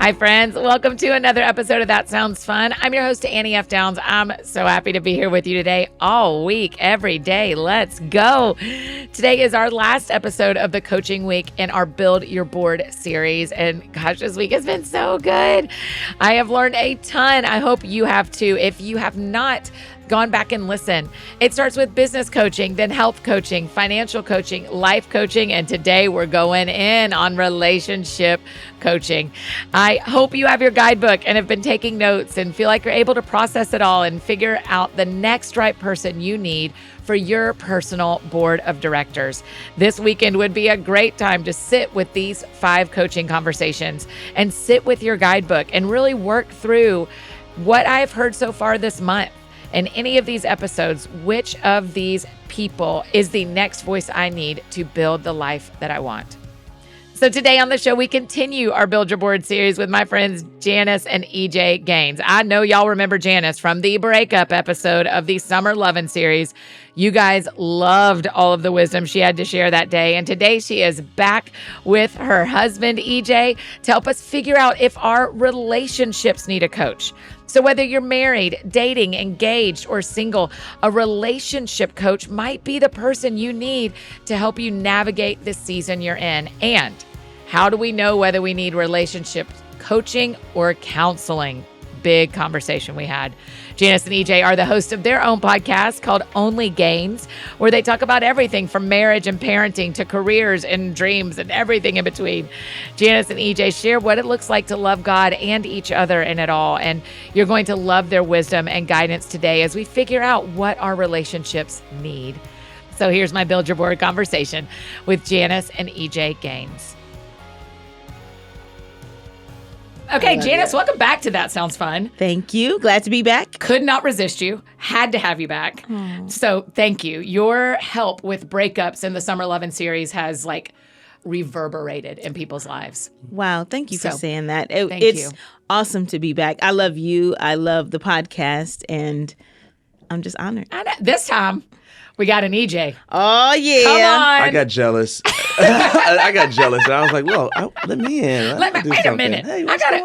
Hi, friends. Welcome to another episode of That Sounds Fun. I'm your host, Annie F. Downs. I'm so happy to be here with you today, all week, every day. Let's go. Today is our last episode of the coaching week in our Build Your Board series. And gosh, this week has been so good. I have learned a ton. I hope you have too. If you have not gone back and listen. It starts with business coaching, then health coaching, financial coaching, life coaching, and today we're going in on relationship coaching. I hope you have your guidebook and have been taking notes and feel like you're able to process it all and figure out the next right person you need for your personal board of directors. This weekend would be a great time to sit with these 5 coaching conversations and sit with your guidebook and really work through what I've heard so far this month. In any of these episodes, which of these people is the next voice I need to build the life that I want? So today on the show, we continue our Build Your Board series with my friends Janice and EJ Gaines. I know y'all remember Janice from the breakup episode of the Summer Lovin Series. You guys loved all of the wisdom she had to share that day. And today she is back with her husband, EJ, to help us figure out if our relationships need a coach. So whether you're married, dating, engaged, or single, a relationship coach might be the person you need to help you navigate this season you're in. And how do we know whether we need relationship coaching or counseling? Big conversation we had. Janice and EJ are the hosts of their own podcast called Only Gaines, where they talk about everything from marriage and parenting to careers and dreams and everything in between. Janice and EJ share what it looks like to love God and each other in it all. And you're going to love their wisdom and guidance today as we figure out what our relationships need. So here's my Build Your Board conversation with Janice and EJ Gaines. Okay, Janice, welcome back to That Sounds Fun. Thank you. Glad to be back. Could not resist you. Had to have you back. So thank you. Your help with breakups in the Summer Lovin Series has reverberated in people's lives. Wow. Thank you for saying that. Thank it's you. Awesome to be back. I love you. I love the podcast, and I'm just honored. This time, we got an EJ. Oh, yeah. Come on. I got jealous. I got jealous. And I was like, well, let me in. Wait a minute. Hey, I got it.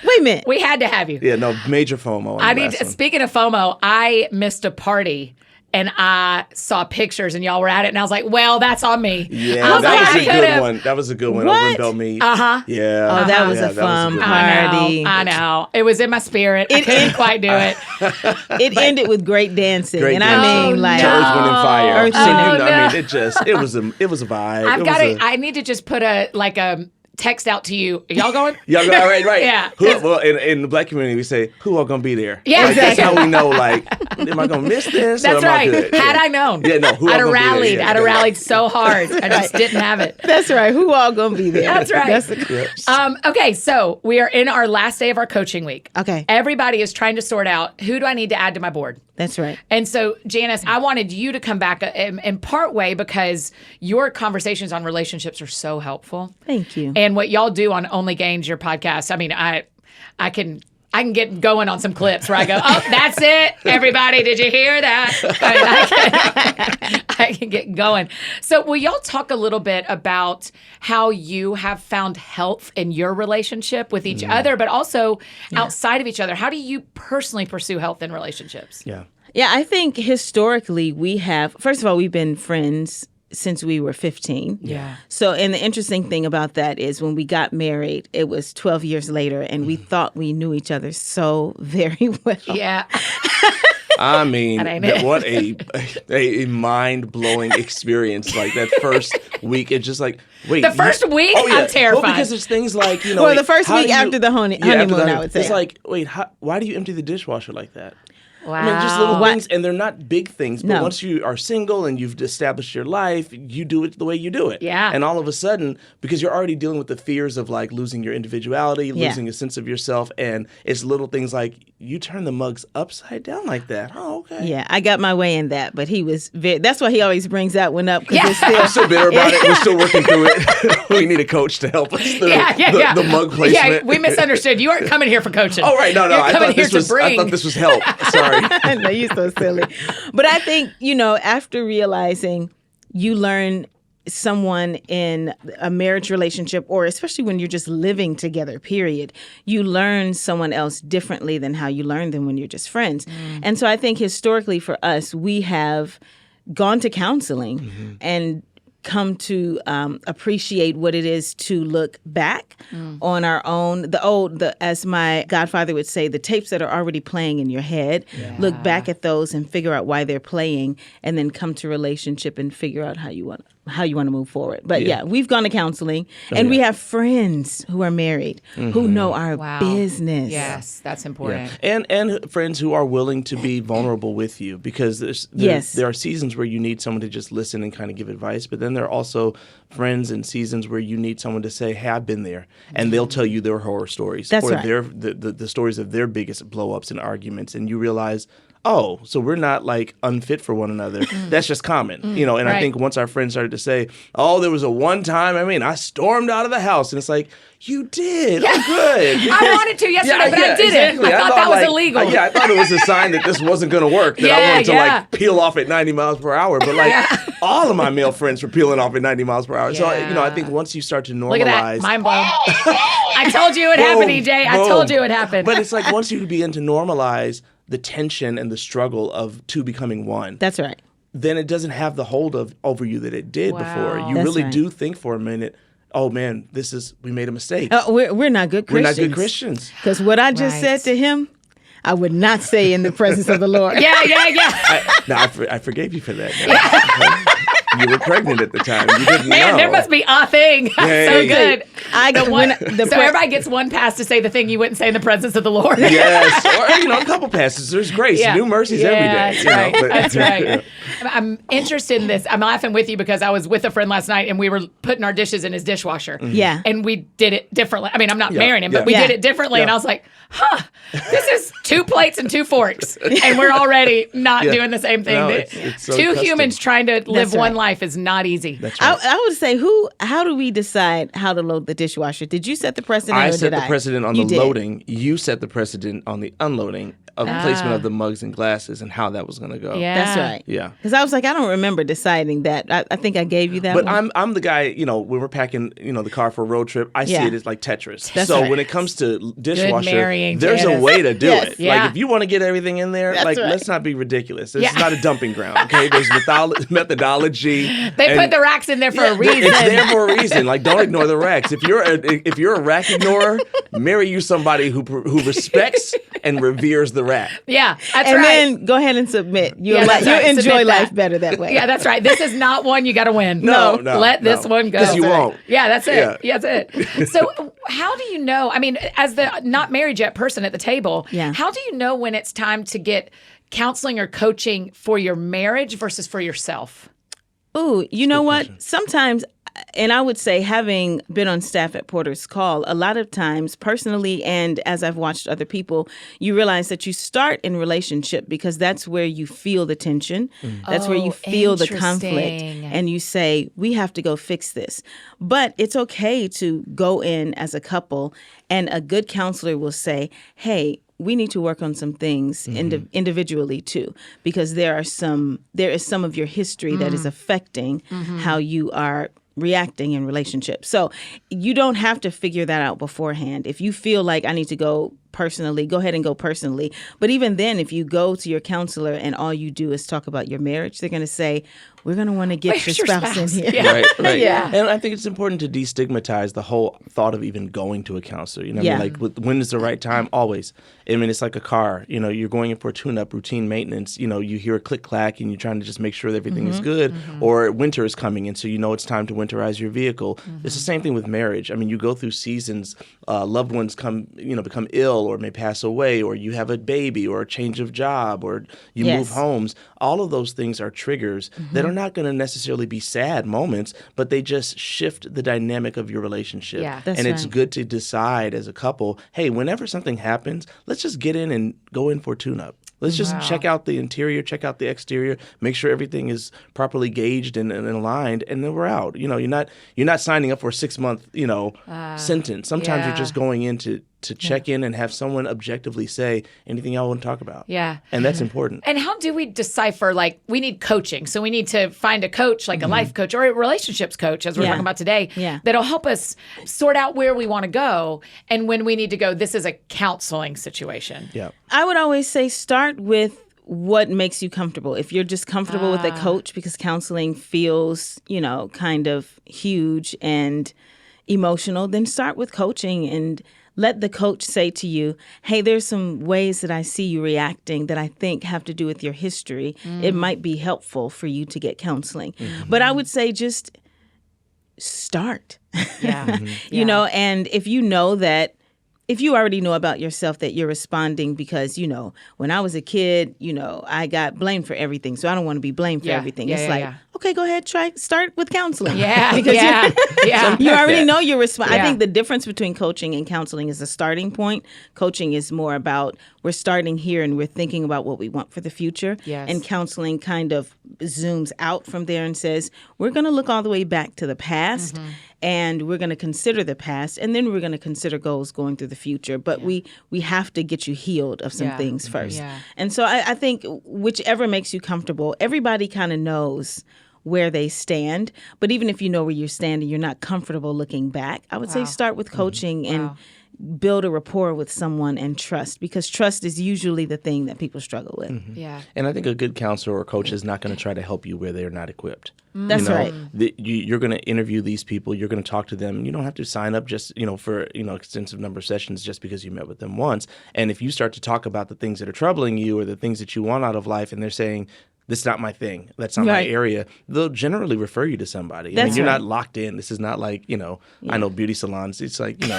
Wait a minute. We had to have you. Yeah, no, major FOMO. Speaking of FOMO, I missed a party and I saw pictures and y'all were at it and I was like, well, that's on me. Yeah, that was a good one. That was a good one. Over in Belmead. Yeah. Oh, that was a fun party. I know. It was in my spirit. I couldn't quite do it. It ended with great dancing. Great dancing. I mean, like Earth, Wind, and Fire. Earth, Wind, I mean, it was a vibe. I need to just put a text out to you. Are y'all going? Y'all go, right. Yeah. Well, in the Black community, we say, who all gonna be there? Yeah, That's how we know, am I gonna miss this? That's or am right. I good? Had I known. Yeah, no, who I'd all have gonna be there? I'd have rallied so hard. I just didn't have it. That's right. Who all gonna be there? That's right. That's the Okay, so we are in our last day of our coaching week. Okay. Everybody is trying to sort out, who do I need to add to my board? That's right. And so, Janice, I wanted you to come back in part way because your conversations on relationships are so helpful. Thank you. And what y'all do on Only Gaines, your podcast, I mean, I can get going on some clips where I go, oh, that's it. Everybody, did you hear that? I can get going. So will y'all talk a little bit about how you have found health in your relationship with each other, but also outside of each other? How do you personally pursue health in relationships? Yeah. Yeah, I think historically first of all, we've been friends since we were 15. Yeah. So, and the interesting thing about that is when we got married, it was 12 years later, and we thought we knew each other so very well. Yeah. I mean, what a mind-blowing experience. Like that first week, it's just like, wait. The first week? Oh, yeah. I'm terrified. Well, because there's things like, Well, the first week after the honeymoon, I would say. It's like, wait, why do you empty the dishwasher like that? Wow. I mean, just little things, and they're not big things, but No. once you are single and you've established your life, you do it the way you do it. Yeah. And all of a sudden, because you're already dealing with the fears of losing your individuality, losing a sense of yourself, and it's little things like you turn the mugs upside down like that. Oh, okay. Yeah, I got my way in that, but he was that's why he always brings that one up. I'm still bitter about it. We're still working through it. We need a coach to help us through the mug placement. Yeah, we misunderstood. You aren't coming here for coaching. Oh, right. No. You're I thought this was help. Sorry. No, you're so silly. But I think, after realizing you learn someone in a marriage relationship, or especially when you're just living together, period, you learn someone else differently than how you learn them when you're just friends. And so I think historically for us, we have gone to counseling and come to appreciate what it is to look back on our own, as my godfather would say, the tapes that are already playing in your head. Look back at those and figure out why they're playing, and then come to relationship and figure out how you want to move forward. But we've gone to counseling, and we have friends who are married who know our business. Yes, that's important. And friends who are willing to be vulnerable with you, because there are seasons where you need someone to just listen and kind of give advice, but then there are also friends and seasons where you need someone to say, hey, I've been there, and they'll tell you their horror stories That's or right. the stories of their biggest blow-ups and arguments, and you realize, oh, so we're not like unfit for one another. That's just common, and I think once our friends started to say, oh, there was a one time, I stormed out of the house, and it's like, you did. Yeah. Oh, good. I wanted to yesterday, but I didn't. Exactly. I thought that was illegal. I thought it was a sign that this wasn't going to work, that I wanted to like peel off at 90 miles per hour. But all of my male friends were peeling off at 90 miles per hour. So, I think once you start to normalize. Look at that. Mind blown. I told you it happened, EJ. I told you it happened. But it's like once you begin to normalize the tension and the struggle of two becoming one. That's right. Then it doesn't have the hold over you that it did before. You That's really right. do think for a minute, oh man, we made a mistake. We're not good Christians. We're not good Christians. Because what I just said to him, I would not say in the presence of the Lord. Yeah. I forgave you for that. You were pregnant at the time. You didn't know. Man, there must be a thing. So good. So everybody gets one pass to say the thing you wouldn't say in the presence of the Lord. Yes. Or, a couple passes. There's grace. New mercies every day. That's right. That's right. I'm interested in this. I'm laughing with you because I was with a friend last night and we were putting our dishes in his dishwasher. Yeah. And we did it differently. I'm not marrying him, but we did it differently. And I was like, this is 2 plates and 2 forks. And we're already not doing the same thing. No, it's so Two custom. Humans trying to live That's right. one life is not easy. That's right. I would say, how do we decide how to load the dishwasher? Did you set the precedent I or set did the precedent on You the did. loading. You set the precedent on the unloading of placement of the mugs and glasses and how that was going to go. Yeah. That's right. Yeah. Because I was like, I don't remember deciding that. I think I gave you that But one. I'm the guy, when we're packing, the car for a road trip, I see it as like Tetris. That's so right. when it comes to dishwasher, marrying, there's Janice. a way to do Yes. it. Yeah. Like if you want to get everything in there, That's right. let's not be ridiculous. This is not a dumping ground, okay? There's methodology. They put the racks in there for a reason. It's there for a reason. Like, don't ignore the racks. If you're a rack ignorer, marry you somebody who respects and reveres the rack. Yeah, that's and right. then go ahead and submit. You'll that's right. enjoy Submit life that. better that way. Yeah, that's right. This is not one you got to win. No, Let this one go. Because you won't. Yeah, that's it. Yeah. Yeah, that's it. So how do you know, as the not married yet person at the table, how do you know when it's time to get counseling or coaching for your marriage versus for yourself? Ooh, you know what? Sometimes, and I would say having been on staff at Porter's Call, a lot of times personally and as I've watched other people, you realize that you start in relationship because that's where you feel the tension. That's where you feel the conflict. And you say, we have to go fix this. But it's okay to go in as a couple and a good counselor will say, hey, we need to work on some things individually too, because there is some of your history that is affecting how you are reacting in relationships. So you don't have to figure that out beforehand. If you feel like I need to go personally, go ahead and go personally. But even then, if you go to your counselor and all you do is talk about your marriage, they're going to say, we're going to want to get your spouse in here. Yeah. Right. Yeah. And I think it's important to destigmatize the whole thought of even going to a counselor. When is the right time? Always. It's like a car. You're going in for a tune-up, routine maintenance. You hear a click-clack and you're trying to just make sure that everything is good. Or winter is coming and so it's time to winterize your vehicle. It's the same thing with marriage. You go through seasons. Loved ones become ill or may pass away, or you have a baby or a change of job, or you move homes. All of those things are triggers that are not going to necessarily be sad moments, but they just shift the dynamic of your relationship. Yeah. And it's good to decide as a couple, hey, whenever something happens, let's just get in and go in for a tune-up. Let's just check out the interior, check out the exterior, make sure everything is properly gauged and aligned, and then we're out. You're not signing up for a 6-month, sentence. Sometimes you're just going in to to check in and have someone objectively say anything y'all want to talk about. Yeah. And that's important. And how do we decipher, like, we need coaching. So we need to find a coach, like a life coach or a relationships coach, as we're talking about today, that'll help us sort out where we want to go and when we need to go, this is a counseling situation. Yeah. I would always say start with what makes you comfortable. If you're just comfortable with a coach because counseling feels, kind of huge and emotional, then start with coaching and let the coach say to you, hey, there's some ways that I see you reacting that I think have to do with your history. It might be helpful for you to get counseling. But I would say just start. Yeah. And if you know that, if you already know about yourself that you're responding because, when I was a kid, I got blamed for everything. So I don't want to be blamed for everything. Okay, go ahead, start with counseling. Yeah. Because you already know your response. Yeah. I think the difference between coaching and counseling is a starting point. Coaching is more about we're starting here and we're thinking about what we want for the future. Yes. And counseling kind of zooms out from there and says, we're going to look all the way back to the past and we're going to consider the past and then we're going to consider goals going through the future. But we have to get you healed of some things first. Yeah. And so I think whichever makes you comfortable, everybody kind of knows where they stand. But even if you know where you're standing, you're not comfortable looking back, I would say start with coaching and build a rapport with someone and trust, because trust is usually the thing that people struggle with. Yeah. And I think a good counselor or coach is not going to try to help you where they're not equipped. That's right. You're going to interview these people. You're going to talk to them. You don't have to sign up just, for, extensive number of sessions just because you met with them once. And if you start to talk about the things that are troubling you or the things that you want out of life and they're saying, this is not my thing, that's not my area, they'll generally refer you to somebody. You're not locked in. This is not like, I know beauty salons. It's like, you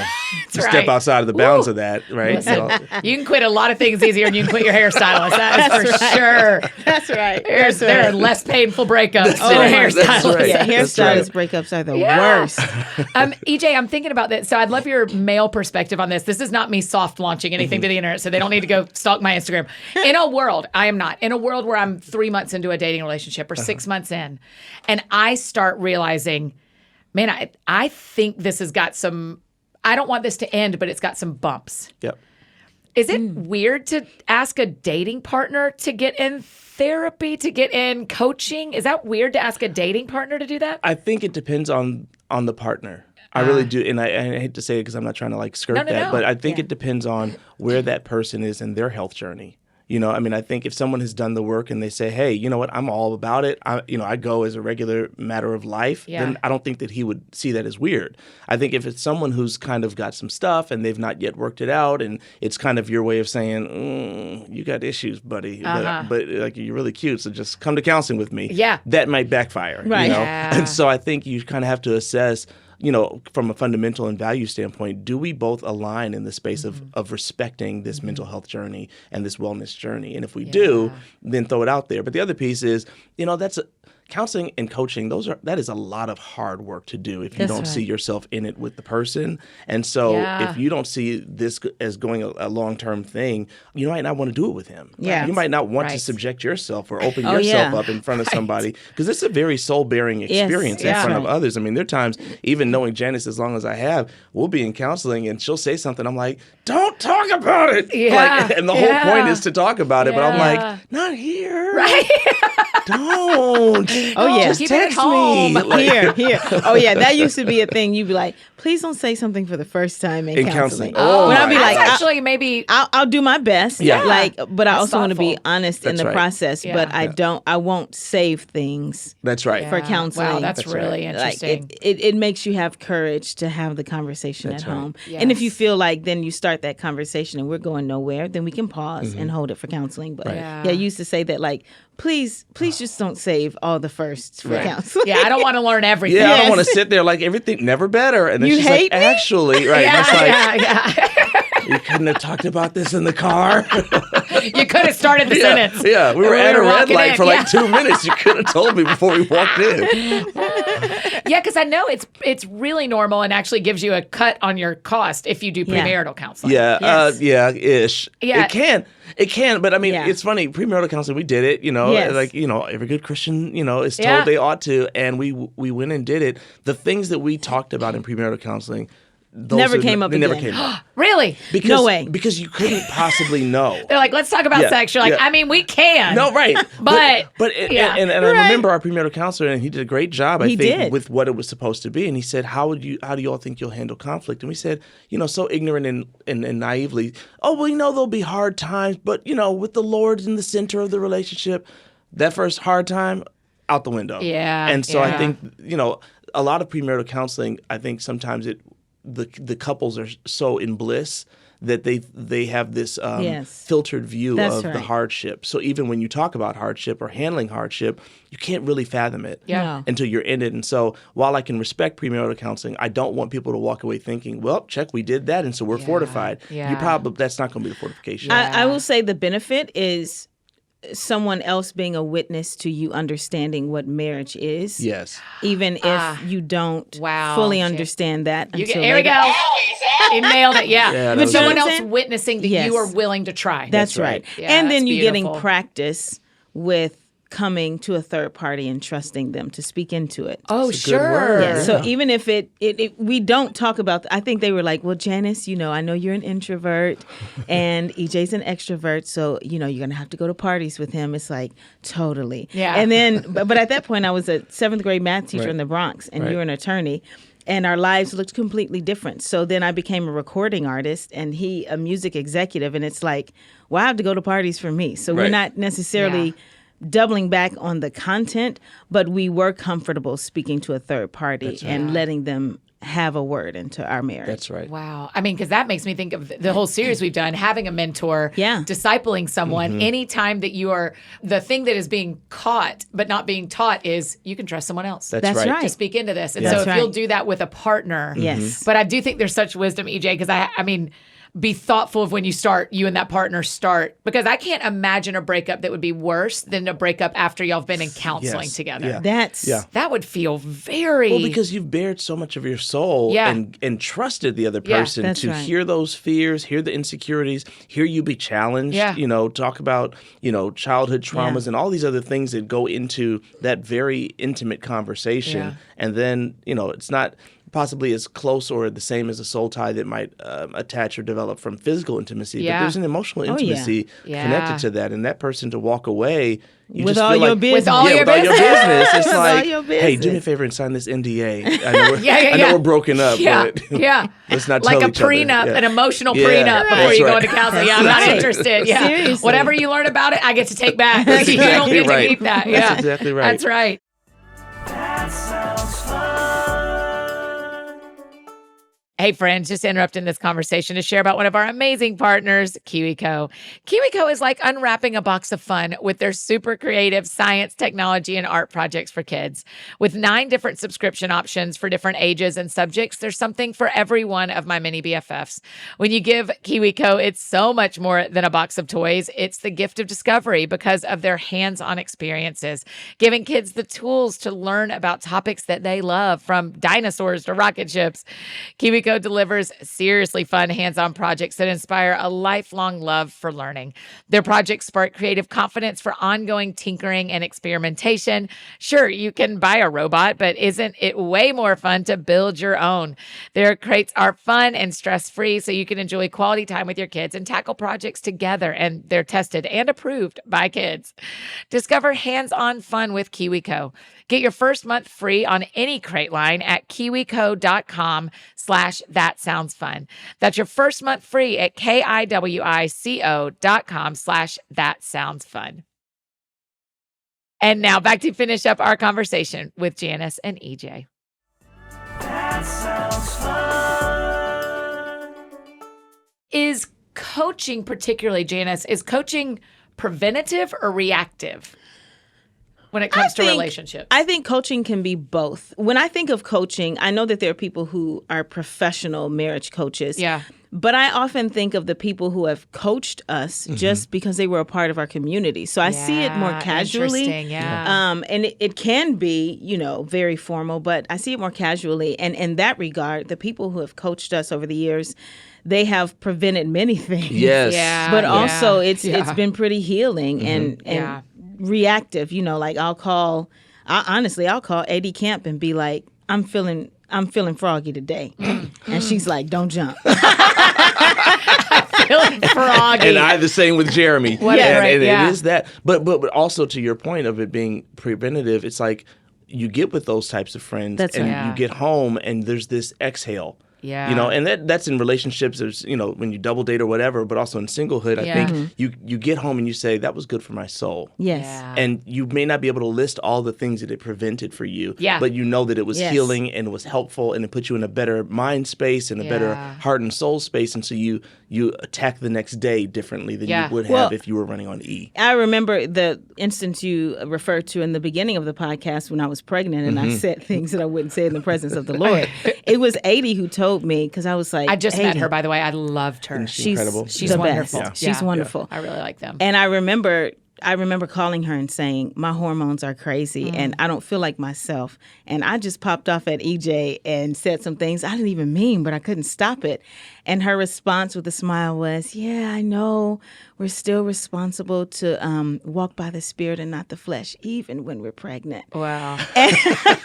step outside of the bounds of that, right? Listen, you can quit a lot of things easier than you can quit your hairstylist. That is for sure. That's right. There are less painful breakups than a hairstylist. That's right. Yeah, hairstylist breakups are the worst. EJ, I'm thinking about this. So I'd love your male perspective on this. This is not me soft launching anything to the internet, so they don't need to go stalk my Instagram. In a world where I'm 3 months into a dating relationship or 6 months in, and I start realizing, man, I think this has got some, I don't want this to end, but it's got some bumps. Yep. Is it weird to ask a dating partner to get in therapy, to get in coaching? Is that weird to ask a dating partner to do that? I think it depends on the partner. I really do. And I hate to say it because I'm not trying to skirt that, but I think it depends on where that person is in their health journey. I think if someone has done the work and they say, hey, you know what, I'm all about it. I go as a regular matter of life, then I don't think that he would see that as weird. I think if it's someone who's kind of got some stuff and they've not yet worked it out and it's kind of your way of saying, you got issues, buddy, but you're really cute, so just come to counseling with me. Yeah. That might backfire. Right. Yeah. And so I think you kind of have to assess, from a fundamental and value standpoint, do we both align in the space of respecting this mental health journey and this wellness journey? And if we do, then throw it out there. But the other piece is, that's counseling and coaching, that is a lot of hard work to do if you don't see yourself in it with the person. And so if you don't see this as going a long-term thing, you might not want to do it with him. Yeah. You might not want to subject yourself or open yourself up in front of somebody, because it's a very soul-bearing experience in front of others. I mean, there are times, even knowing Janice as long as I have, we'll be in counseling and she'll say something. I'm like, don't talk about it. Yeah. And the whole point is to talk about it. But I'm like, not here. Right. Don't. Oh, yeah. Just Keep it text home. me. Here. Oh, yeah. That used to be a thing. You'd be like, please don't say something for the first time in counseling. Oh, when I'd be like, actually, maybe I'll do my best. Yeah. But I also want to be thoughtful. honest in the process. Yeah. But I won't save things That's right. for counseling. Wow, that's really interesting. It makes you have courage to have the conversation at home. And if you feel like then you start that conversation and we're going nowhere, then we can pause and hold it for counseling. But I used to say that please just don't save all the firsts for counseling. I don't want to learn everything. Yeah, I don't want to sit there like everything never better. And then You she's hate like, me? actually, right. And it's like, Yeah. you couldn't have talked about this in the car. You could have started the sentence. Yeah, we were at a red walking light in. for 2 minutes. You could have told me before we walked in. Yeah, because I know it's really normal and actually gives you a cut on your cost if you do premarital counseling. Yeah, Yes. ish. Yeah. It can, but I mean, Yeah. it's funny. Premarital counseling, we did it. Yes. Every good Christian, is told they ought to, and we went and did it. The things that we talked about in premarital counseling Never came up They again. never came up. Really? Because, No way. Because you couldn't possibly know. They're like, let's talk about Yeah, sex. You're like, yeah. I mean, we can. No, right. But yeah. and I remember our premarital counselor, and he did a great job, I He think, did. with what it was supposed to be. And he said, how do you all think you'll handle conflict? And we said, so ignorant and naively, we know there'll be hard times, but, with the Lord in the center of the relationship, that first hard time, out the window. Yeah. And so yeah. I think, a lot of premarital counseling, I think sometimes the couples are so in bliss that they have this filtered view That's of the right. hardship. So even when you talk about hardship or handling hardship, you can't really fathom it Yeah. until you're in it. And so while I can respect premarital counseling, I don't want people to walk away thinking, well, check, we did that, and so we're fortified. Yeah. That's not going to be the fortification. I will say the benefit is someone else being a witness to you understanding what marriage is. Yes. Even if you don't Wow. fully understand that Here until we later. go. You nailed it. Yeah. Yeah, that But was someone good. else witnessing that Yes. you are willing to try. That's right. Yeah, and then that's you getting beautiful. practice with coming to a third party and trusting them to speak into it. Oh, That's a good sure. word. Yeah. Yeah. So even if we don't talk about, I think they were like, well, Janice, I know you're an introvert and EJ's an extrovert. So, you're going to have to go to parties with him. It's like, totally. Yeah. And then, but at that point I was a 7th grade math teacher Right. in the Bronx and Right. you're an attorney. And our lives looked completely different. So then I became a recording artist and he a music executive. And it's like, well, I have to go to parties for me. So we're Right. not necessarily doubling back on the content, but we were comfortable speaking to a third party and letting them have a word into our marriage. That's right. Wow. I mean, because that makes me think of the whole series we've done, having a mentor, discipling someone. Anytime that you are, the thing that is being caught but not being taught is you can trust someone else. That's right. To speak into this. And Yeah. so That's if you'll right. do that with a partner. Yes. But I do think there's such wisdom, EJ, because I mean, be thoughtful of when you and that partner start, because I can't imagine a breakup that would be worse than a breakup after y'all have been in counseling Yes. together. Yeah. Yeah. That would feel very... Well, because you've bared so much of your soul and trusted the other person that's to right. hear those fears, hear the insecurities, hear you be challenged, talk about, childhood traumas and all these other things that go into that very intimate conversation. Yeah. And then, it's not possibly as close or the same as a soul tie that might attach or develop from physical intimacy, but there's an emotional intimacy connected to that. And that person to walk away, you With just all feel your like, business. With all your with all your business. business. It's With all like, your hey, do me a business. favor and sign this NDA. I know we're, Yeah, I know we're broken up, but let's not like tell a each other. prenup, Yeah. an emotional Yeah, prenup before that's you go right. into counseling. That's I'm not right. interested. Yeah. Seriously. Whatever you learn about it, I get to take back. That's You don't exactly get to right. keep that. That's Yeah. exactly right. That's right. That sounds fun. Hey, friends, just interrupting this conversation to share about one of our amazing partners, KiwiCo. KiwiCo is like unwrapping a box of fun with their super creative science, technology, and art projects for kids. With 9 different subscription options for different ages and subjects, there's something for every one of my mini BFFs. When you give KiwiCo, it's so much more than a box of toys. It's the gift of discovery because of their hands-on experiences, giving kids the tools to learn about topics that they love, from dinosaurs to rocket ships. KiwiCo delivers seriously fun hands-on projects that inspire a lifelong love for learning. Their projects spark creative confidence for ongoing tinkering and experimentation. Sure, you can buy a robot, but isn't it way more fun to build your own? Their crates are fun and stress-free, so you can enjoy quality time with your kids and tackle projects together, and they're tested and approved by kids. Discover hands-on fun with KiwiCo. Get your first month free on any crate line at kiwico.com/thatsoundsfun. That's your first month free at kiwico.com/thatsoundsfun. And now back to finish up our conversation with Janice and EJ. That sounds fun. Is coaching, particularly, Janice, is coaching preventative or reactive when it comes to relationships? I think coaching can be both. When I think of coaching, I know that there are people who are professional marriage coaches. Yeah. But I often think of the people who have coached us just because they were a part of our community. So I see it more casually. Interesting, yeah. And it can be, very formal, but I see it more casually. And in that regard, the people who have coached us over the years, they have prevented many things. Yes. Yeah. But also it's Yeah. been pretty healing and reactive. Like I'll call AD Camp and be like, I'm feeling I'm feeling froggy today. And she's like, don't jump. Feeling froggy. And I the same with Jeremy. Whatever, and yeah. it is that. But also to your point of it being preventative, it's like you get with those types of friends That's and right. Yeah. you get home and there's this exhale. Yeah. You know, and that's in relationships, there's, you know, when you double date or whatever, but also in singlehood, I Yeah. think you get home and you say, that was good for my soul. Yes. Yeah. And you may not be able to list all the things that it prevented for you, Yeah. but you know that it was Yes. healing and it was helpful and it put you in a better mind space and a better Yeah. heart and soul space. And so you attack the next day differently than Yeah. you would have Well, if you were running on E. I remember the instance you referred to in the beginning of the podcast when I was pregnant and I said things that I wouldn't say in the presence of the Lord. It was 80 who told me, because I was like, I just met 80, her, by the way. I loved her. She's incredible. She's the wonderful. best. Yeah. She's wonderful. I really like them. And I remember calling her and saying, my hormones are crazy and I don't feel like myself. And I just popped off at EJ and said some things I didn't even mean, but I couldn't stop it. And her response with a smile was, yeah, I know we're still responsible to walk by the spirit and not the flesh, even when we're pregnant. Wow. And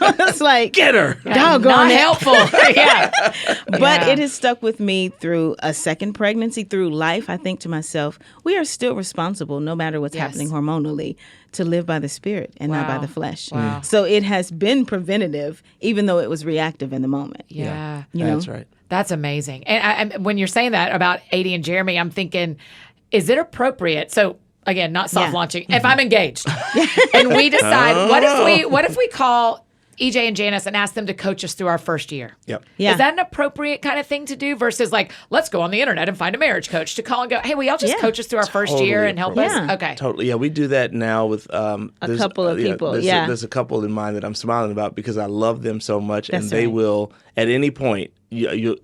I was like, Get her! doggone Not it. helpful. Yeah. But Yeah. it has stuck with me through a second pregnancy, through life. I think to myself, we are still responsible, no matter what's Yes. happening hormonally, to live by the spirit and not by Wow. the flesh. Wow. So it has been preventative, even though it was reactive in the moment. Yeah. You know? That's right. That's amazing. And when you're saying that about 80 and Jeremy, I'm thinking, is it appropriate? So again, not soft Yeah. launching. If I'm engaged and we decide, what if we call EJ and Janice and ask them to coach us through our first year? Yep. Yeah. Is that an appropriate kind of thing to do versus like, let's go on the internet and find a marriage coach to call and go, hey, will y'all just Yeah. coach us through our first year Totally and help appropriate. us? Yeah. Okay. Totally. Yeah, we do that now with a couple of people, yeah. There's a couple in mind that I'm smiling about because I love them so much, That's and they right. will at any point.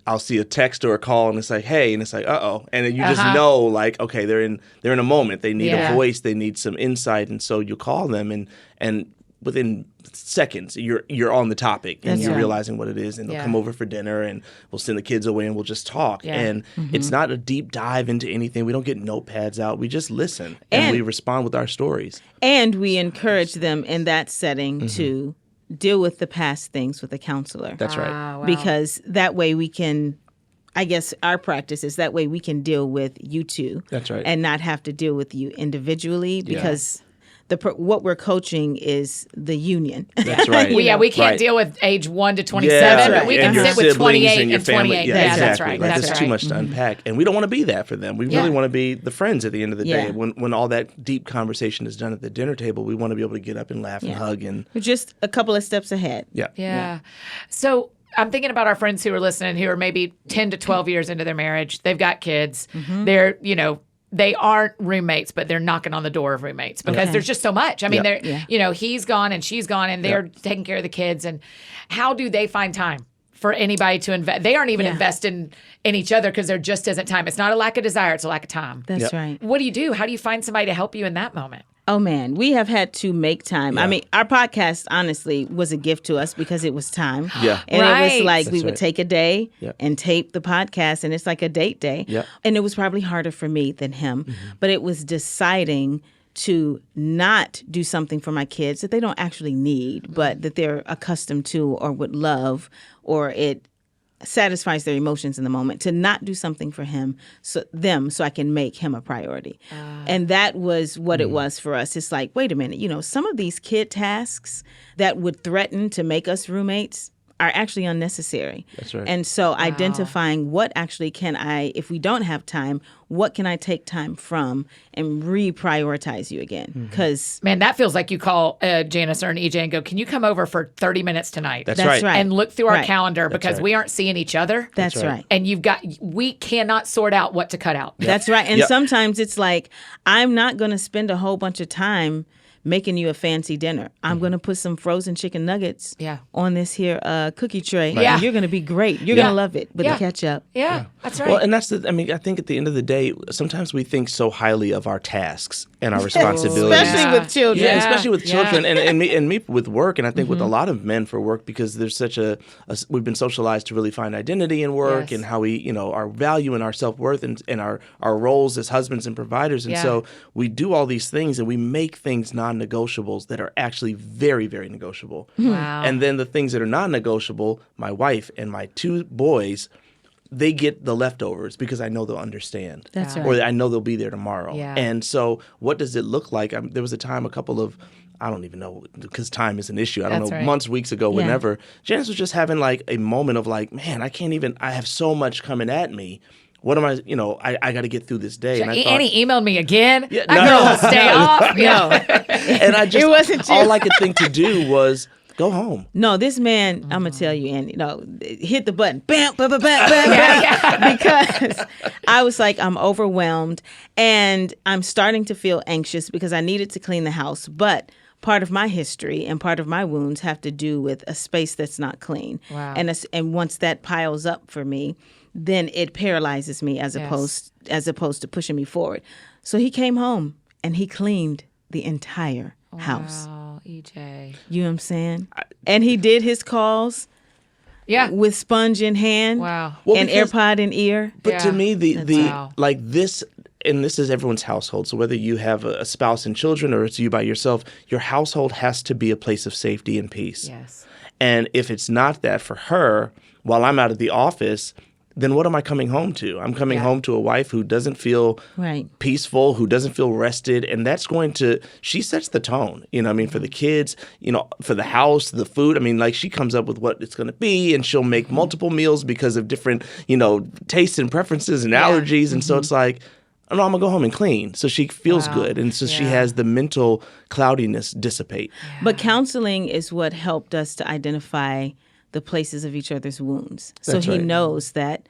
I'll see a text or a call, and it's like, hey, and it's like, and then you just know, like, okay, they're in a moment. They need Yeah. a voice, they need some insight, and so you call them, and within seconds, you're on the topic, and That's you're right. realizing what it is, and they'll Yeah. come over for dinner, and we'll send the kids away, and we'll just talk, Yeah. and it's not a deep dive into anything. We don't get notepads out. We just listen, and we respond with our stories. And we encourage them in that setting to deal with the past things with a counselor. That's right. Wow. Because that way we can, I guess our practice is that way we can deal with you two. That's right. And not have to deal with you individually because what we're coaching is the union. That's right. We can't Right. deal with age 1 to 27, Yeah, but we and can your sit with siblings 28 and your and family. 28. Yeah, Yeah, exactly. that's right. Like, That's there's right. too much to unpack, and we don't want to be that for them. We Yeah. really want to be the friends at the end of the Yeah. day. When all that deep conversation is done at the dinner table, we want to be able to get up and laugh and hug and We're just a couple of steps ahead. Yeah. So I'm thinking about our friends who are listening who are maybe 10 to 12 years into their marriage. They've got kids. They're, they aren't roommates, but they're knocking on the door of roommates because there's just so much. I mean, they're, he's gone and she's gone and they're taking care of the kids. And how do they find time for anybody to invest? They aren't even investing in each other because there just isn't time. It's not a lack of desire. It's a lack of time. That's right. What do you do? How do you find somebody to help you in that moment? Oh man, we have had to make time. I mean, our podcast honestly was a gift to us because it was time. Yeah. And it Right. was like we That's would right. take a day Yep. and tape the podcast and it's like a date day. Yep. And it was probably harder for me than him, but it was deciding to not do something for my kids that they don't actually need, but that they're accustomed to or would love, or it satisfies their emotions in the moment, to not do something for so I can make him a priority. And that was what it was for us. It's like, wait a minute, some of these kid tasks that would threaten to make us roommates are actually unnecessary. That's right. And so identifying what actually if we don't have time, what can I take time from and reprioritize you again? Because Man, that feels like you call Janice or an EJ and go, can you come over for 30 minutes tonight? That's That's right. right. And look through our Right. calendar because right. we aren't seeing each other. that's right. right. And we cannot sort out what to cut out. That's right. And Yep. sometimes it's like, I'm not going to spend a whole bunch of time making you a fancy dinner. I'm going to put some frozen chicken nuggets Yeah. on this here cookie tray. Yeah. And you're going to be great. You're Yeah. going to love it with Yeah. the ketchup. Yeah, that's right. Well, and I think at the end of the day, sometimes we think so highly of our tasks and our responsibilities. Especially with children. Yeah, especially with children Yeah. and me with work, and I think with a lot of men for work, because there's such we've been socialized to really find identity in work, Yes. and how we, our value and our self-worth and our roles as husbands and providers. And Yeah. so we do all these things and we make things non-negotiables that are actually very, very negotiable. Wow. And then the things that are non-negotiable, my wife and my 2 boys, they get the leftovers because I know they'll understand. That's right. Or I know they'll be there tomorrow. Yeah. And so what does it look like? There was a time, I don't even know, because time is an issue. I don't That's know, right. months, weeks ago, whenever, Janice was just having like a moment of like, man, I have so much coming at me. What am I got to get through this day. And I thought, Annie emailed me again. Yeah, That no. girl will stay off. No. and I just, It wasn't you. all I could think to do was go home. No, this man, I'm gonna tell you, Andy. No, hit the button, bam, bam, bam, bam, bam, because I was like, I'm overwhelmed, and I'm starting to feel anxious because I needed to clean the house, but part of my history and part of my wounds have to do with a space that's not clean. Wow. And once that piles up for me, then it paralyzes me as Yes. opposed to pushing me forward. So he came home and he cleaned the entire house. Wow, EJ. You know what I'm saying? And he did his calls Yeah. with sponge in hand Wow. Well, and because- AirPod in ear. But Yeah. to me, Wow. like this, and this is everyone's household. So whether you have a spouse and children or it's you by yourself, your household has to be a place of safety and peace. Yes. And if it's not that for her, while I'm out of the office, then what am I coming home to? I'm coming Yeah. home to a wife who doesn't feel Right. peaceful, who doesn't feel rested. And that's she sets the tone, for the kids, for the house, the food. I mean, like she comes up with what it's going to be and she'll make multiple meals because of different, tastes and preferences and allergies. And so it's like, oh, no, I'm going to go home and clean. So she feels Wow. good. And so she Yeah. has the mental cloudiness dissipate. But counseling is what helped us to identify the places of each other's wounds. So That's he right. knows that,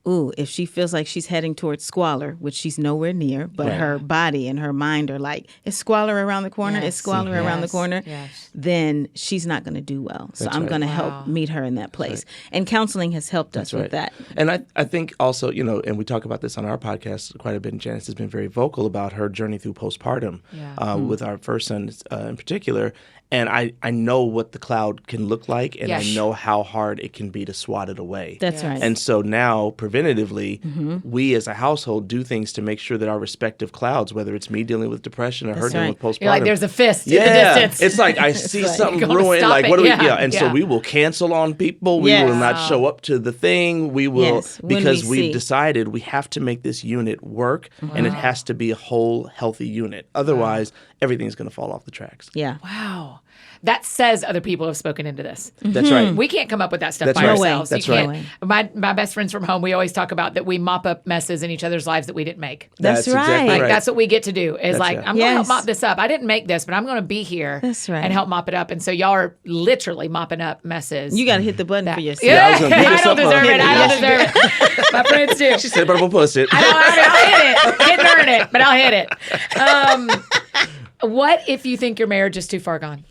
if she feels like she's heading towards squalor, which she's nowhere near, but Right. her body and her mind are like, is squalor around the corner? Yes. Is squalor around the Yes. corner? Yes. Then she's not going to do well. So That's I'm right. going to Wow. help meet her in that place. And counseling has helped us That's with right. that. And I think also, and we talk about this on our podcast quite a bit, and Janice has been very vocal about her journey through postpartum with our first son in particular. And I know what the cloud can look like, and Yes. I know how hard it can be to swat it away. That's right. And so now, preventatively, we as a household do things to make sure that our respective clouds, whether it's me dealing with depression or her dealing right. with postpartum. You're like, there's a fist in the Yeah, distance. it's like I see right. something You're gonna ruined. stop Like, it. what do we? Yeah, Yeah, and so yeah. we will cancel on people. We Yes. will not show up to the thing. We will Yes, when because we we've see. decided we have to make this unit work, and it has to be a whole, healthy unit. Otherwise, everything's going to fall off the tracks. Yeah. Wow. That says other people have spoken into this. That's right. We can't come up with that stuff That's by right. No way. ourselves. That's You right. can't. My best friends from home, we always talk about that we mop up messes in each other's lives that we didn't make. That's exactly right. Like right. that's what we get to do. Is like it. I'm gonna help Yes. mop this up. I didn't make this, but I'm gonna be here. That's right. And help mop it up. And so y'all are literally mopping up messes. You got to hit the button for yourself. Yeah, I was gonna pick I this don't up on- deserve it. I Yeah. don't deserve it. My friends do. She said, but we'll post it. I'll hit it. Didn't earn it, but I'll hit it. What if you think your marriage is too far gone?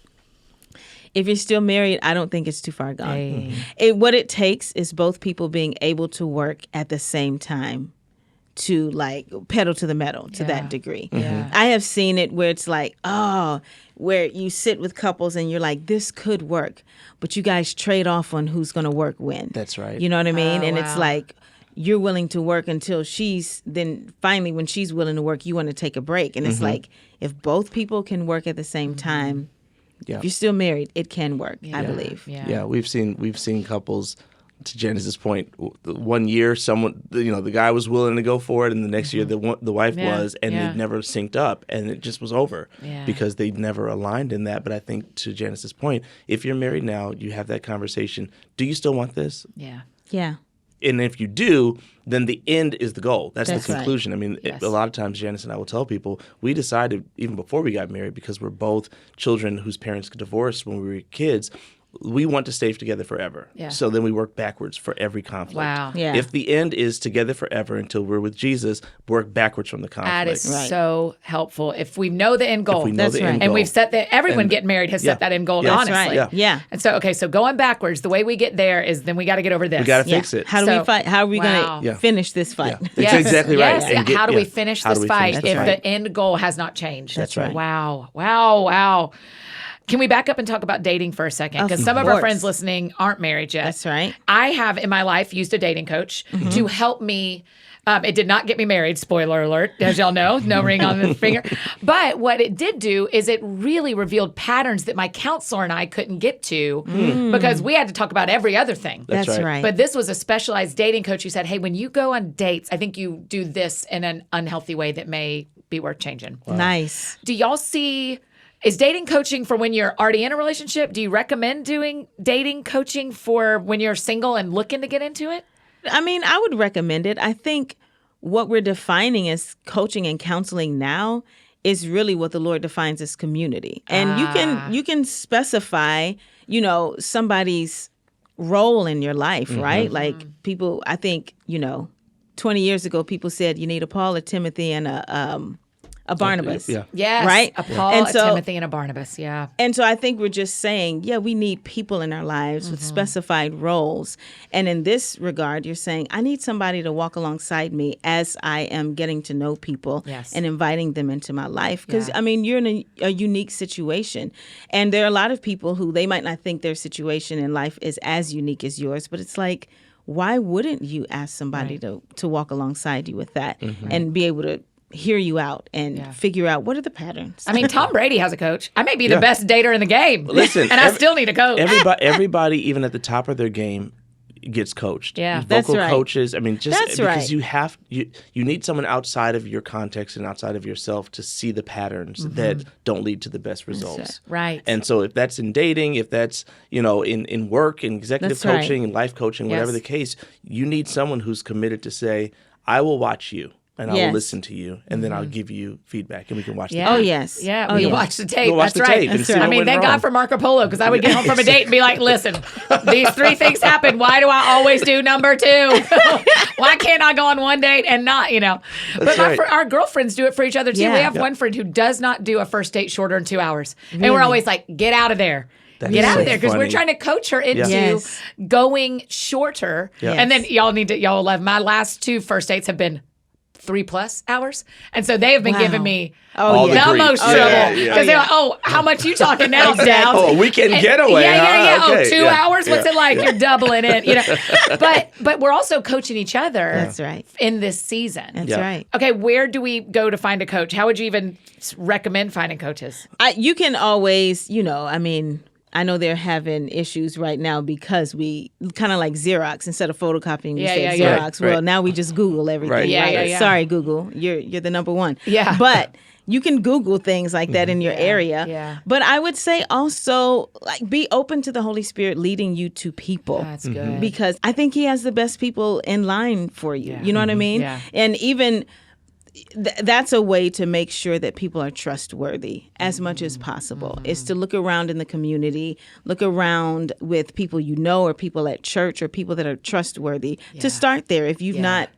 If you're still married, I don't think it's too far gone. Hey. What it takes is both people being able to work at the same time to like pedal to the metal to Yeah. that degree. Yeah. I have seen it where it's like, where you sit with couples and you're like, this could work, but you guys trade off on who's going to work when. That's right. You know what I mean? And it's wow. like, you're willing to work until then finally when she's willing to work, you want to take a break. And it's like, if both people can work at the same time, Yeah. if you're still married, it can work, I believe. Yeah, we've seen couples. To Janice's point, 1 year, the guy was willing to go for it, and the next year the wife Yeah, was, and yeah. it never synced up, and it just was over Yeah. because they never aligned in that. But I think to Janice's point, if you're married now, you have that conversation. Do you still want this? Yeah. Yeah. And if you do, then the end is the goal. That's That's the right. conclusion. I mean, Yes. a lot of times Janice and I will tell people, we decided even before we got married, because we're both children whose parents got divorced when we were kids, we want to stay together forever. Yeah. So then we work backwards for every conflict. Wow. Yeah. If the end is together forever until we're with Jesus, work backwards from the conflict. That is Right. so helpful. If we know the end goal, If we know That's the right. end and goal. we've set that, everyone And- getting married has yeah. set that end goal, Yeah. honestly. That's right. Yeah. Yeah. And so, okay, so going backwards, the way we get there is then we got to get over this. We got to Yeah. fix it. How do So- we fight? How are we Wow. going to finish this fight? Yeah. That's exactly right. Yes. And How do we finish How do this we fight finish if the the end goal has not changed? That's right. Wow. Wow. Wow. Can we back up and talk about dating for a second? Of Because some of our course. friends listening aren't married yet. That's right. I have in my life used a dating coach to help me. It did not get me married, spoiler alert, as y'all know, no ring on the finger. But what it did do is it really revealed patterns that my counselor and I couldn't get to because we had to talk about every other thing. That's That's right. right. But this was a specialized dating coach who said, hey, when you go on dates, I think you do this in an unhealthy way that may be worth changing. Nice. Do y'all see, is dating coaching for when you're already in a relationship? Do you recommend doing dating coaching for when you're single and looking to get into it? I mean, I would recommend it. I think what we're defining as coaching and counseling now is really what the Lord defines as community. And you can specify, somebody's role in your life, right? Like people, I think, 20 years ago, people said you need a Paul, a Timothy, and a Barnabas. Yeah. Yes. Right? A Paul, And a so- Timothy, and a Barnabas. Yeah. And so I think we're just saying, yeah, we need people in our lives with specified roles. And in this regard, you're saying, I need somebody to walk alongside me as I am getting to know people Yes. and inviting them into my life. Because, Yeah. I mean, you're in a unique situation. And there are a lot of people who they might not think their situation in life is as unique as yours, but it's like, why wouldn't you ask somebody to walk alongside you with that and be able to hear you out and figure out what are the patterns? I mean, Tom Brady has a coach. I may be the best dater in the game. Listen, and I still need a coach. Everybody, even at the top of their game, gets coached. Yeah. That's Vocal right. coaches. I mean, just That's because right. you need someone outside of your context and outside of yourself to see the patterns that don't lead to the best results. Right. And so if that's in dating, if that's, in work and executive That's right. coaching and life coaching, whatever Yes. the case, you need someone who's committed to say, I will watch you. And I will Yes. listen to you, and then I'll give you feedback, and we can watch the Yeah. Oh, yes. Yeah, Oh, we yeah. can watch the tape. We'll watch That's the right. tape and That's see right. what I mean, went thank wrong. God for Marco Polo because I would get home from a date and be like, listen, these 3 things happened. Why do I always do number 2? Why can't I go on one date and not, But That's right. our girlfriends do it for each other too. Yeah. We have Yeah. one friend who does not do a first date shorter than 2 hours. And we're always like, get out of there. That Get is out so of there because we're funny. trying to coach her into Yes. going shorter. Yeah. And then y'all will love my last 2 first dates have been 3+ hours. And so they have been Wow. giving me All the the grief. most Oh, trouble. yeah, Because yeah. they're like, oh, how much you talking now, Downs? Oh, a weekend And- getaway, Yeah. huh? Oh, Okay. 2 Yeah. hours? What's Yeah. it like? You're doubling it, But we're also coaching each other That's right. in this season. That's Yeah. right. Okay, where do we go to find a coach? How would you even recommend finding coaches? You can always, I know they're having issues right now because we kind of like Xerox. Instead of photocopying, we Yeah, say yeah, yeah. Xerox. Right, Well, right. now we just Google everything. Right. Yeah, right? yeah, yeah. Sorry, Google. You're the number one. Yeah. But you can Google things like that in your area. yeah. But I would say also be open to the Holy Spirit leading you to people. That's good. Because I think He has the best people in line for you. Yeah. You know what I mean? Yeah. And even that's a way to make sure that people are trustworthy as much as possible, is to look around in the community, look around with people or people at church or people that are trustworthy to start there if you've not,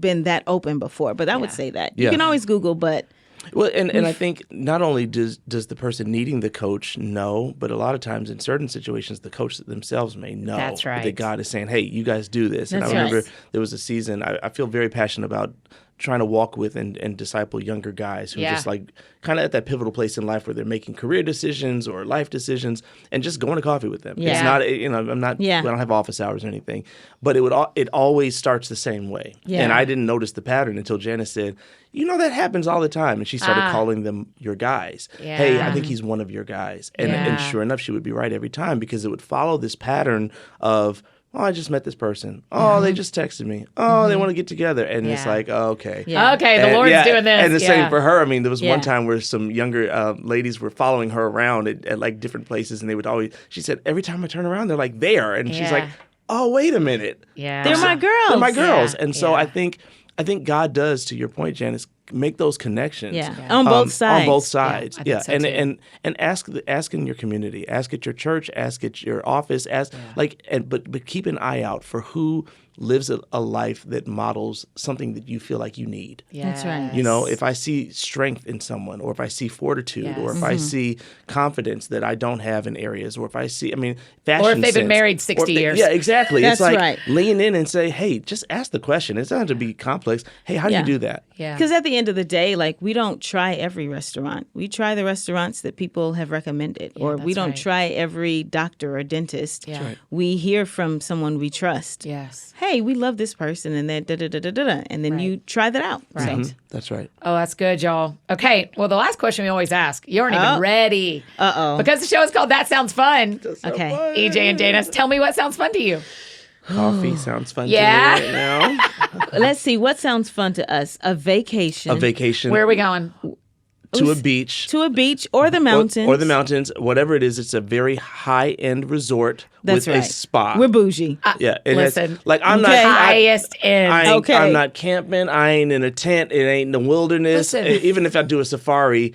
been that open before. But I would say that. You Yeah. can always Google, but Well, and I think not only does the person needing the coach know, but a lot of times in certain situations, the coach themselves may know That's right. that God is saying, hey, you guys do this. And That's I remember right. there was a season, I feel very passionate about trying to walk with and disciple younger guys who Yeah. just like kind of at that pivotal place in life where they're making career decisions or life decisions and just going to coffee with them. Yeah. It's not, I'm not, Yeah. I don't have office hours or anything, but it always starts the same way. Yeah. And I didn't notice the pattern until Janice said, that happens all the time. And she started calling them your guys. Yeah. Hey, I think he's one of your guys. And Yeah. sure enough, she would be right every time because it would follow this pattern of, oh, I just met this person. Oh, they just texted me. Oh, they want to get together. And it's Yeah. like, oh, okay. Yeah. Okay, the And, Lord's yeah, doing this. And the yeah. same for her. I mean, there was Yeah. one time where some younger ladies were following her around at like different places. And they would always, she said, every time I turn around, they're like there. And she's Yeah. like, oh, wait a minute. Yeah. they're my girls. They're my girls. Yeah, And so yeah. I think God does, to your point, Janice, make those connections. Yeah. On both sides. On both sides. I think so, and, too. and ask in your community, ask at your church, ask at your office, but keep an eye out for who lives a life that models something that you feel like you need. That's right. You know, if I see strength in someone, or if I see fortitude, or if I see confidence that I don't have in areas, or if I see, fashion Or if they've been sense, married or 60 if years. Yeah, exactly. That's it's like right. lean in and say, hey, just ask the question. It doesn't have to be complex. Hey, how do you do that? Yeah. Because at the end of the day, like, we don't try every restaurant. We try the restaurants that people have recommended, or we that's don't right. try every doctor or dentist. That's right. We hear from someone we trust. Yes. Hey, we love this person, and then and then you try that out. Right. So, That's right. Oh, that's good, y'all. Okay. Well, the last question we always ask. You aren't even ready. Uh-oh. Because the show is called That Sounds Fun. Okay. EJ and Janice, tell me what sounds fun to you. Coffee sounds fun Yeah. to me right now. Let's see. What sounds fun to us? A vacation. A vacation Where are we going? to a beach. To a beach or the mountains. Or the mountains, whatever it is. It's a very high-end resort That's with right. a spa. We're bougie. Yeah, it has- Listen, I'm okay. not Highest end. Okay. I'm not camping. I ain't in a tent. It ain't in the wilderness. Listen. Even if I do a safari,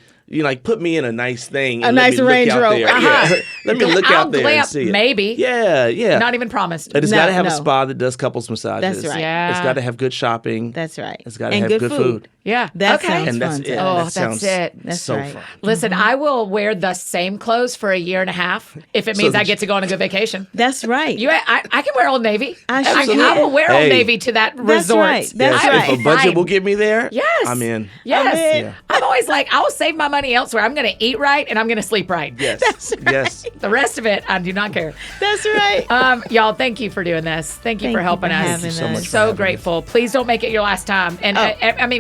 put me in a nice thing. A And let nice me look Range out Rover. there. Uh-huh. Yeah. Let me look I'll out there and glamp, see it. maybe. Yeah. Not even promised. But it's No, got to have a no. spa that does couples massages. That's right. Yeah. It's got to have good shopping. That's right. It's got to And have good good food. Yeah. That okay. sounds And that's fun. it. to Oh, us. That that's sounds it. That's so right. fun. Listen, I will wear the same clothes for a year and a half if it means I get to go on a good vacation. That's right. I can wear Old Navy. Absolutely. I will wear Old Hey. Navy to that That's resort. right. That's Yes, right. If a budget Fine. will get me there, Yes. I'm in. Yes. I'm in. Yeah. I'm always like, I will save my money elsewhere. I'm going to eat right and I'm going to sleep right. Yes. right. Yes. The rest of it, I do not care. That's right. Y'all, thank you for doing this. Thank you Thank for you helping for us. having so us. much for So having grateful. Please don't make it your last time. And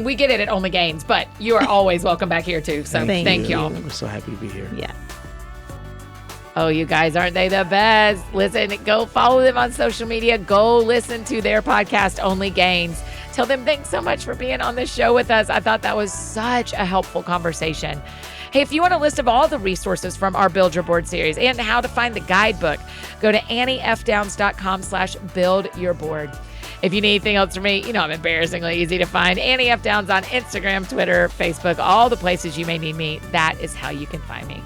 we get it at Only Gaines, but you are always welcome back here too. So thank y'all. We're so happy to be here. Yeah. Oh, you guys, aren't they the best? Listen, go follow them on social media. Go listen to their podcast, Only Gaines. Tell them thanks so much for being on the show with us. I thought that was such a helpful conversation. Hey, if you want a list of all the resources from our Build Your Board series and how to find the guidebook, go to anniefdowns.com/buildyourboard. If you need anything else from me, I'm embarrassingly easy to find. Annie F. Downs on Instagram, Twitter, Facebook, all the places you may need me. That is how you can find me.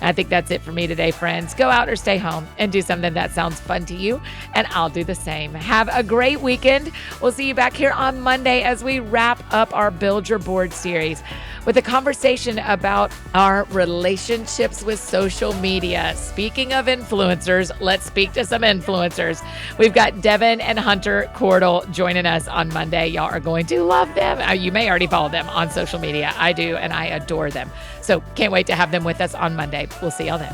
I think that's it for me today, friends. Go out or stay home and do something that sounds fun to you, and I'll do the same. Have a great weekend. We'll see you back here on Monday as we wrap up our Build Your Board series with a conversation about our relationships with social media. Speaking of influencers, let's speak to some influencers. We've got Devin and Hunter Cordell joining us on Monday. Y'all are going to love them. You may already follow them on social media. I do, and I adore them. So can't wait to have them with us on Monday. We'll see y'all then.